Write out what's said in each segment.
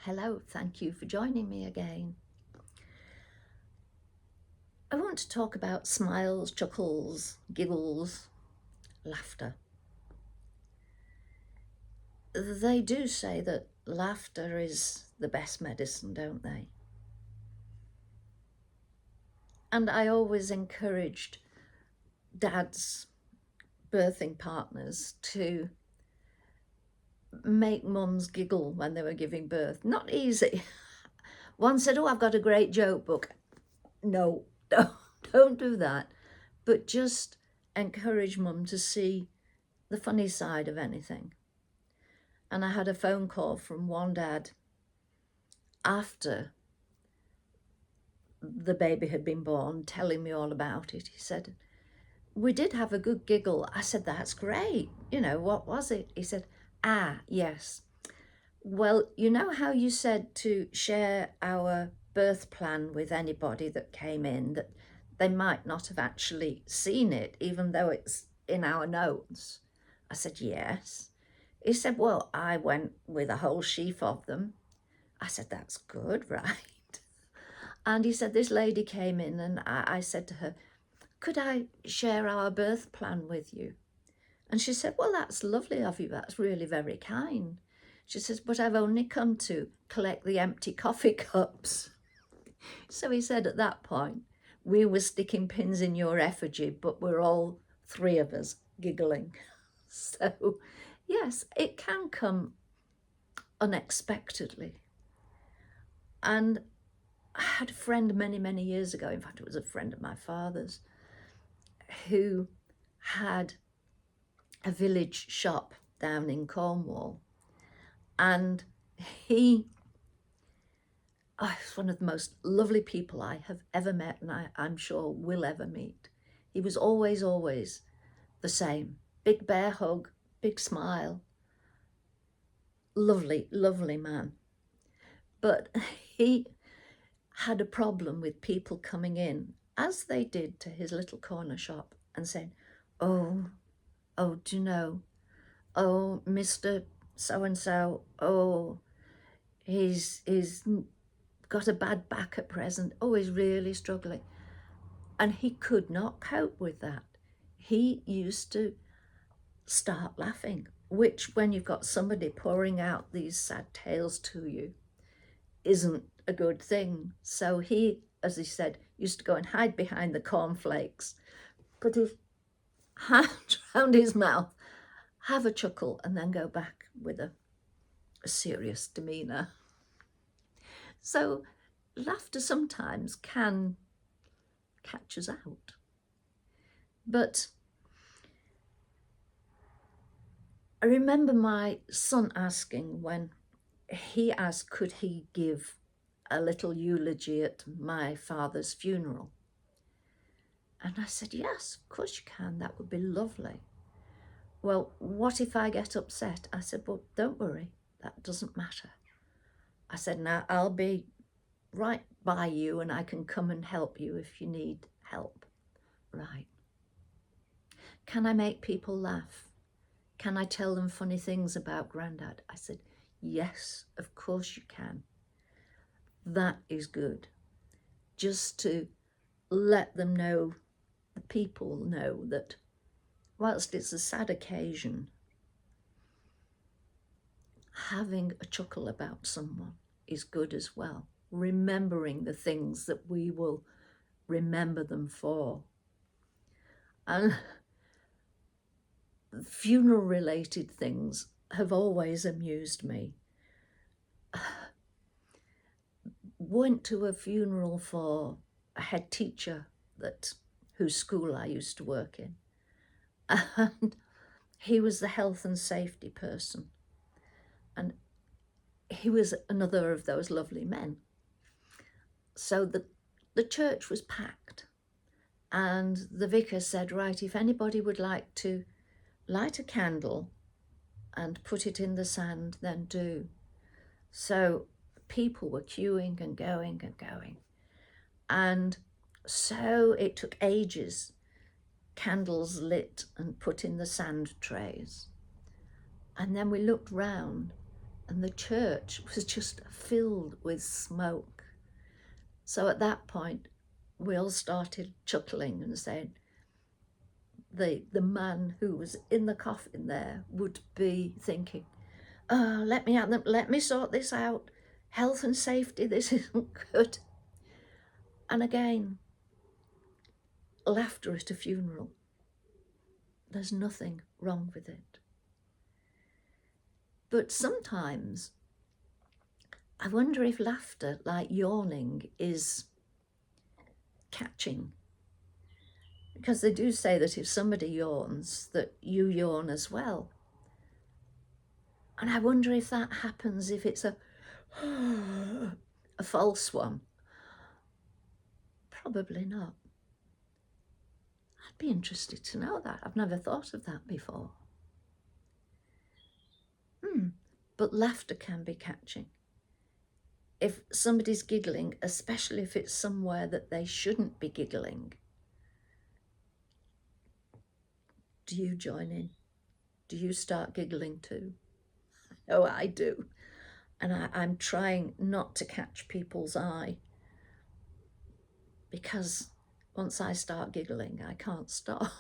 Hello, thank you for joining me again. I want to talk about smiles, chuckles, giggles, laughter. They do say that laughter is the best medicine, don't they? And I always encouraged dads, birthing partners to make mums giggle when they were giving birth. Not easy. One said, "Oh, I've got a great joke book." No, don't do that. But just encourage mum to see the funny side of anything. And I had a phone call from one dad after the baby had been born, telling me all about it. He said, "We did have a good giggle." I said, "That's great. What was it?" He said, yes. Well, you know how you said to share our birth plan with anybody that came in, that they might not have actually seen it, even though it's in our notes? I said, "Yes." He said, "Well, I went with a whole sheaf of them." I said, "That's good, right?" And he said, "This lady came in and I said to her, 'Could I share our birth plan with you?' And she said, 'Well, that's lovely of you. That's really very kind.' She says, 'But I've only come to collect the empty coffee cups.'" So he said at that point, we were sticking pins in your effigy, but we're all three of us giggling. So yes, it can come unexpectedly. And I had a friend many, many years ago, in fact, it was a friend of my father's, who had a village shop down in Cornwall. And he is one of the most lovely people I have ever met, and I'm sure will ever meet. He was always the same. Big bear hug, big smile. Lovely, lovely man. But he had a problem with people coming in, as they did to his little corner shop, and saying, "Oh, do you know? Oh, Mr. So-and-so, oh, he's got a bad back at present. Oh, he's really struggling." And he could not cope with that. He used to start laughing, which, when you've got somebody pouring out these sad tales to you, isn't a good thing. So he, as he said, used to go and hide behind the cornflakes, put his hand around his mouth, have a chuckle, and then go back with a serious demeanour. So laughter sometimes can catch us out. But I remember my son asking, when he asked, could he give a little eulogy at my father's funeral? And I said, "Yes, of course you can. That would be lovely." "Well, what if I get upset?" I said, "Well, don't worry. That doesn't matter." I said, "Now, I'll be right by you and I can come and help you if you need help." "Right. Can I make people laugh? Can I tell them funny things about Grandad?" I said, "Yes, of course you can." That is good. Just to let them know, the people know, that whilst it's a sad occasion, having a chuckle about someone is good as well. Remembering the things that we will remember them for. And funeral related things have always amused me. Went to a funeral for a head teacher whose school I used to work in, and he was the health and safety person, and he was another of those lovely men. So the church was packed, and the vicar said, "Right, if anybody would like to light a candle and put it in the sand, then do." So people were queuing and going and going. And so it took ages, candles lit and put in the sand trays. And then we looked round and the church was just filled with smoke. So at that point, we all started chuckling and saying the man who was in the coffin there would be thinking, oh, let me sort this out. Health and safety, this isn't good. And again, laughter at a funeral. There's nothing wrong with it. But sometimes I wonder if laughter, like yawning, is catching. Because they do say that if somebody yawns, that you yawn as well. And I wonder if that happens if it's a false one. Probably not. I'd be interested to know that. I've never thought of that before. But laughter can be catching. If somebody's giggling, especially if it's somewhere that they shouldn't be giggling, do you join in? Do you start giggling too? Oh, I do. And I'm trying not to catch people's eye, because once I start giggling, I can't stop.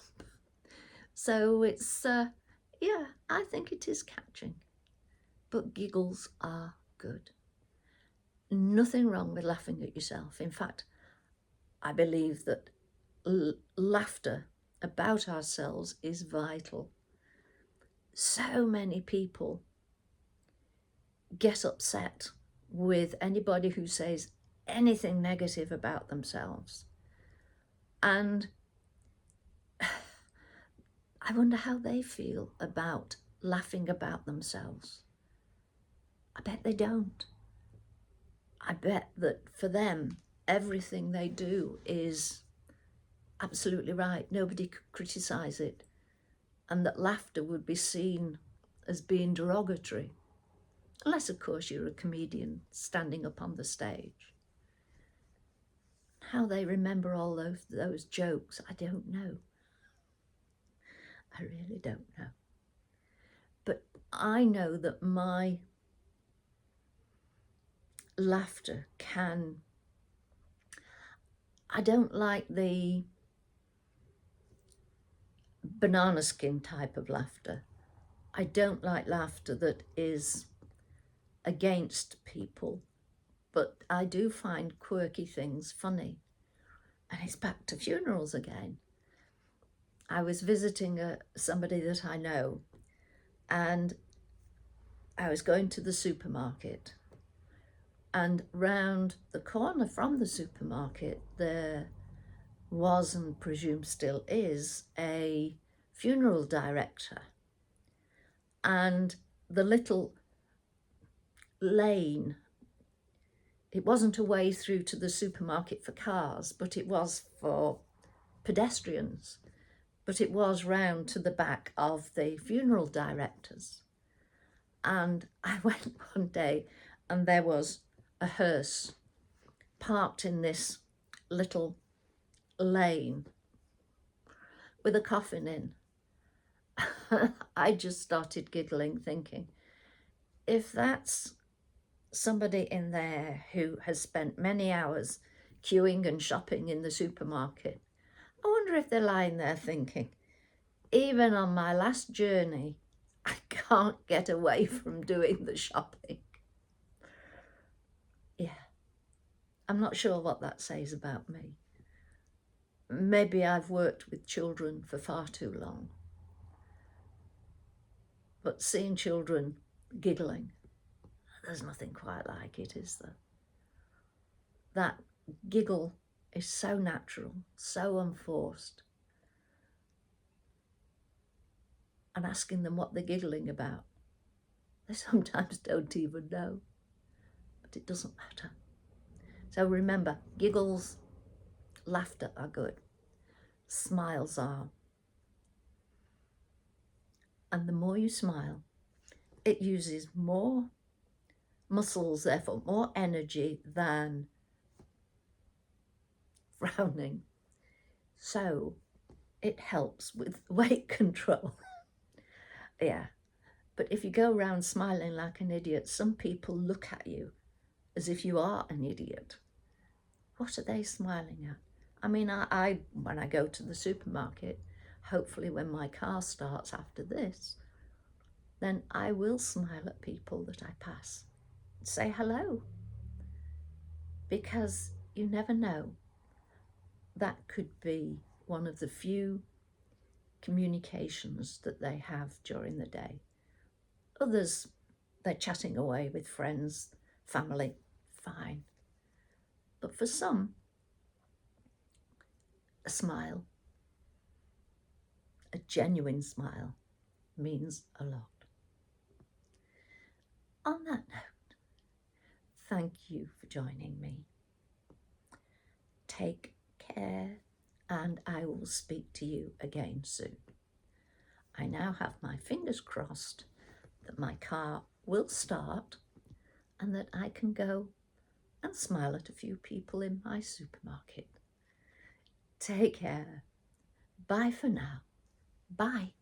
So it's, yeah, I think it is catching. But giggles are good. Nothing wrong with laughing at yourself. In fact, I believe that laughter about ourselves is vital. So many people get upset with anybody who says anything negative about themselves. And I wonder how they feel about laughing about themselves. I bet they don't. I bet that for them, everything they do is absolutely right. Nobody could criticize it. And that laughter would be seen as being derogatory. Unless, of course, you're a comedian standing up on the stage. How they remember all those jokes, I don't know. I really don't know. But I know that my laughter can... I don't like the banana skin type of laughter. I don't like laughter that is against people, but I do find quirky things funny. And it's back to funerals again. I was visiting somebody that I know, and I was going to the supermarket, and round the corner from the supermarket there was, and presume still is, a funeral director. And the little lane, it wasn't a way through to the supermarket for cars, but it was for pedestrians. But it was round to the back of the funeral directors. And I went one day and there was a hearse parked in this little lane with a coffin in. I just started giggling, thinking, if that's somebody in there who has spent many hours queuing and shopping in the supermarket, I wonder if they're lying there thinking, even on my last journey, I can't get away from doing the shopping. Yeah, I'm not sure what that says about me. Maybe I've worked with children for far too long. But seeing children giggling, there's nothing quite like it, is there? That giggle is so natural, so unforced. And asking them what they're giggling about, they sometimes don't even know. But it doesn't matter. So remember, giggles, laughter are good. Smiles are. And the more you smile, it uses more muscles, therefore more energy than frowning. So it helps with weight control. Yeah, But if you go around smiling like an idiot, some people look at you as if you are an idiot. What are they smiling at? I mean, I when I go to the supermarket, hopefully when my car starts after this, then I will smile at people that I pass. Say hello. Because you never know. That could be one of the few communications that they have during the day. Others, they're chatting away with friends, family, fine. But for some, a smile, a genuine smile, means a lot. On that note, thank you for joining me. Take care, and I will speak to you again soon. I now have my fingers crossed that my car will start and that I can go and smile at a few people in my supermarket. Take care. Bye for now. Bye.